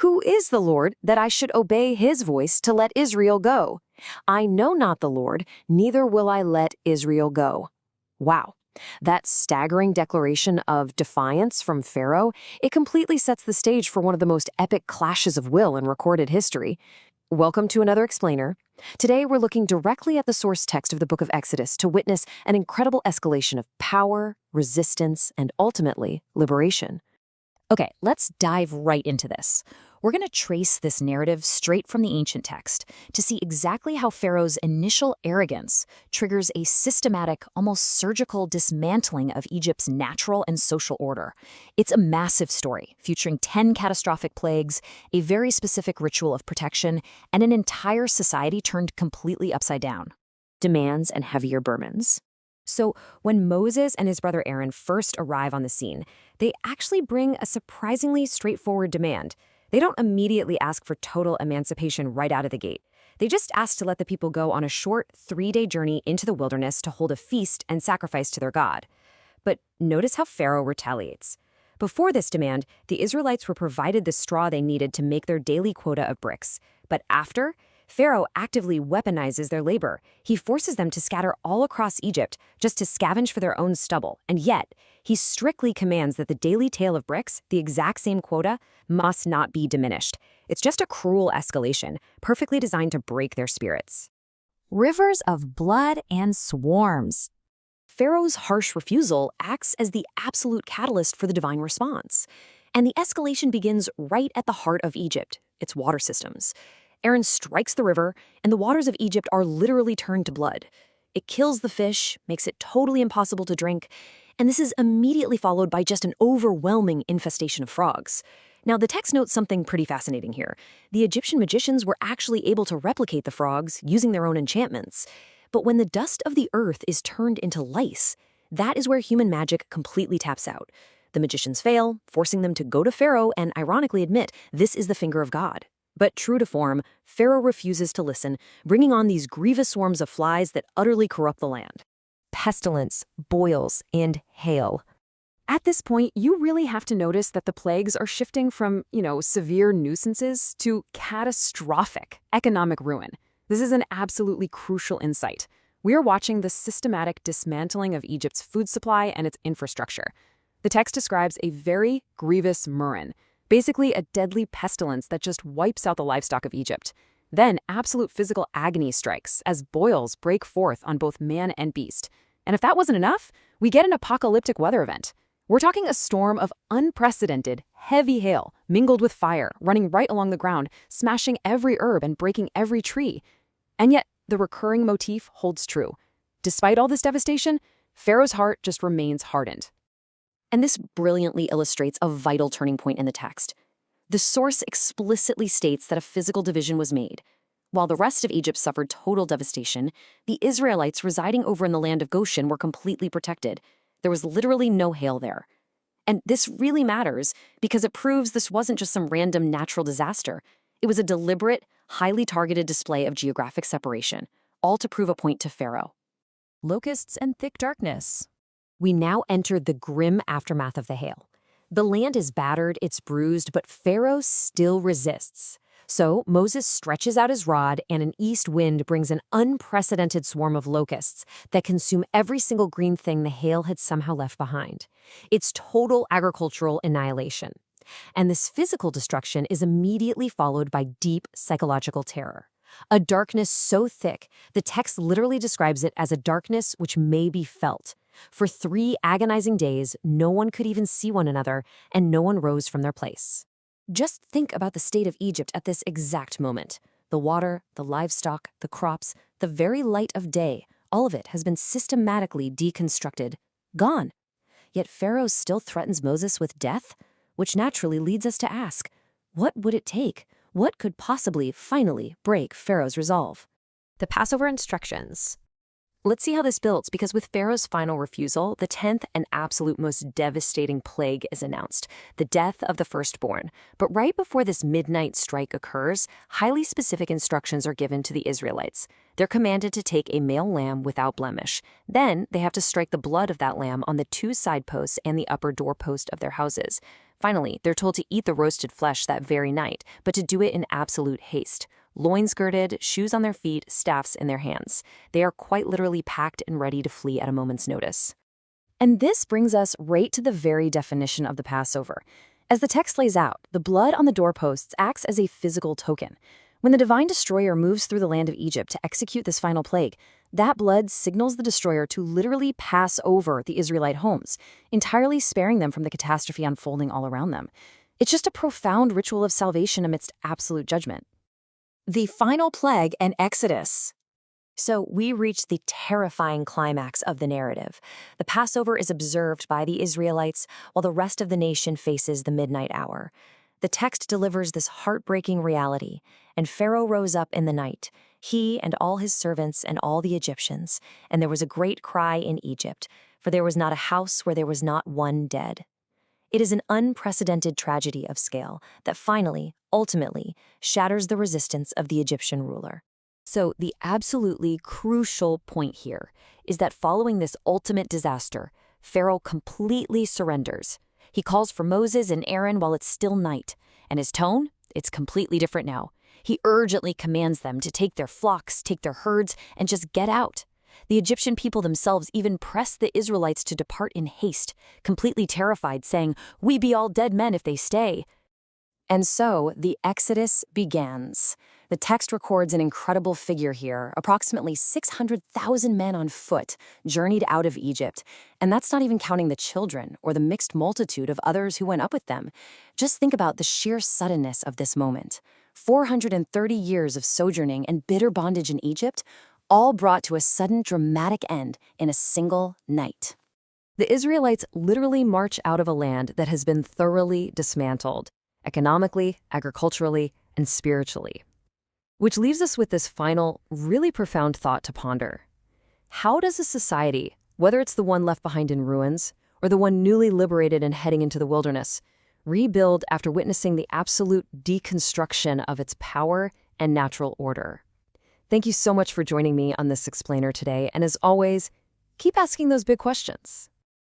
Who is the Lord that I should obey his voice to let Israel go? I know not the Lord, neither will I let Israel go. Wow. That staggering declaration of defiance from Pharaoh, it completely sets the stage for one of the most epic clashes of will in recorded history. Welcome to another explainer. Today we're looking directly at the source text of the book of Exodus to witness an incredible escalation of power, resistance, and ultimately liberation. Okay, let's dive right into this. We're going to trace this narrative straight from the ancient text to see exactly how Pharaoh's initial arrogance triggers a systematic, almost surgical dismantling of Egypt's natural and social order. It's a massive story featuring 10 catastrophic plagues, a very specific ritual of protection, and an entire society turned completely upside down. Demands and heavier burdens. So when Moses and his brother Aaron first arrive on the scene, they actually bring a surprisingly straightforward demand. They don't immediately ask for total emancipation right out of the gate. They just ask to let the people go on a short 3-day journey into the wilderness to hold a feast and sacrifice to their God. But notice how Pharaoh retaliates. Before this demand, the Israelites were provided the straw they needed to make their daily quota of bricks. But after, Pharaoh actively weaponizes their labor. He forces them to scatter all across Egypt just to scavenge for their own stubble. And yet, he strictly commands that the daily tale of bricks, the exact same quota, must not be diminished. It's just a cruel escalation, perfectly designed to break their spirits. Rivers of blood and swarms. Pharaoh's harsh refusal acts as the absolute catalyst for the divine response. And the escalation begins right at the heart of Egypt, its water systems. Aaron strikes the river, and the waters of Egypt are literally turned to blood. It kills the fish, makes it totally impossible to drink, and this is immediately followed by just an overwhelming infestation of frogs. Now, the text notes something pretty fascinating here. The Egyptian magicians were actually able to replicate the frogs using their own enchantments. But when the dust of the earth is turned into lice, that is where human magic completely taps out. The magicians fail, forcing them to go to Pharaoh and ironically admit this is the finger of God. But true to form, Pharaoh refuses to listen, bringing on these grievous swarms of flies that utterly corrupt the land. Pestilence, boils, and hail. At this point, you really have to notice that the plagues are shifting from, severe nuisances to catastrophic economic ruin. This is an absolutely crucial insight. We are watching the systematic dismantling of Egypt's food supply and its infrastructure. The text describes a very grievous murrain, basically a deadly pestilence that just wipes out the livestock of Egypt. Then absolute physical agony strikes as boils break forth on both man and beast. And if that wasn't enough, we get an apocalyptic weather event. We're talking a storm of unprecedented, heavy hail, mingled with fire, running right along the ground, smashing every herb and breaking every tree. And yet, the recurring motif holds true. Despite all this devastation, Pharaoh's heart just remains hardened. And this brilliantly illustrates a vital turning point in the text. The source explicitly states that a physical division was made. While the rest of Egypt suffered total devastation, the Israelites residing over in the land of Goshen were completely protected. There was literally no hail there. And this really matters because it proves this wasn't just some random natural disaster. It was a deliberate, highly targeted display of geographic separation, all to prove a point to Pharaoh. Locusts and thick darkness. We now enter the grim aftermath of the hail. The land is battered, it's bruised, but Pharaoh still resists. So Moses stretches out his rod, and an east wind brings an unprecedented swarm of locusts that consume every single green thing the hail had somehow left behind. It's total agricultural annihilation. And this physical destruction is immediately followed by deep psychological terror. A darkness so thick, the text literally describes it as a darkness which may be felt. For 3 agonizing days, no one could even see one another, and no one rose from their place. Just think about the state of Egypt at this exact moment. The water, the livestock, the crops, the very light of day, all of it has been systematically deconstructed, gone. Yet Pharaoh still threatens Moses with death, which naturally leads us to ask, what would it take? What could possibly, finally, break Pharaoh's resolve? The Passover instructions. Let's see how this builds, because with Pharaoh's final refusal, the 10th and absolute most devastating plague is announced, the death of the firstborn. But right before this midnight strike occurs, highly specific instructions are given to the Israelites. They're commanded to take a male lamb without blemish. Then they have to strike the blood of that lamb on the 2 side posts and the upper doorpost of their houses. Finally, they're told to eat the roasted flesh that very night, but to do it in absolute haste. Loins girded, shoes on their feet, staffs in their hands. They are quite literally packed and ready to flee at a moment's notice. And this brings us right to the very definition of the Passover. As the text lays out, the blood on the doorposts acts as a physical token. When the divine destroyer moves through the land of Egypt to execute this final plague, that blood signals the destroyer to literally pass over the Israelite homes, entirely sparing them from the catastrophe unfolding all around them. It's just a profound ritual of salvation amidst absolute judgment. The final plague and Exodus. So we reach the terrifying climax of the narrative. The Passover is observed by the Israelites while the rest of the nation faces the midnight hour. The text delivers this heartbreaking reality. And Pharaoh rose up in the night, he and all his servants and all the Egyptians, and there was a great cry in Egypt, for there was not a house where there was not one dead. It is an unprecedented tragedy of scale that finally, ultimately, shatters the resistance of the Egyptian ruler. So the absolutely crucial point here is that following this ultimate disaster, Pharaoh completely surrenders. He calls for Moses and Aaron while it's still night, and his tone, it's completely different now. He urgently commands them to take their flocks, take their herds, and just get out. The Egyptian people themselves even press the Israelites to depart in haste, completely terrified, saying, "We be all dead men if they stay." And so the Exodus begins. The text records an incredible figure here, approximately 600,000 men on foot journeyed out of Egypt. And that's not even counting the children or the mixed multitude of others who went up with them. Just think about the sheer suddenness of this moment. 430 years of sojourning and bitter bondage in Egypt, all brought to a sudden dramatic end in a single night. The Israelites literally march out of a land that has been thoroughly dismantled, economically, agriculturally, and spiritually. Which leaves us with this final, really profound thought to ponder. How does a society, whether it's the one left behind in ruins or the one newly liberated and heading into the wilderness, rebuild after witnessing the absolute deconstruction of its power and natural order? Thank you so much for joining me on this explainer today, and as always, keep asking those big questions.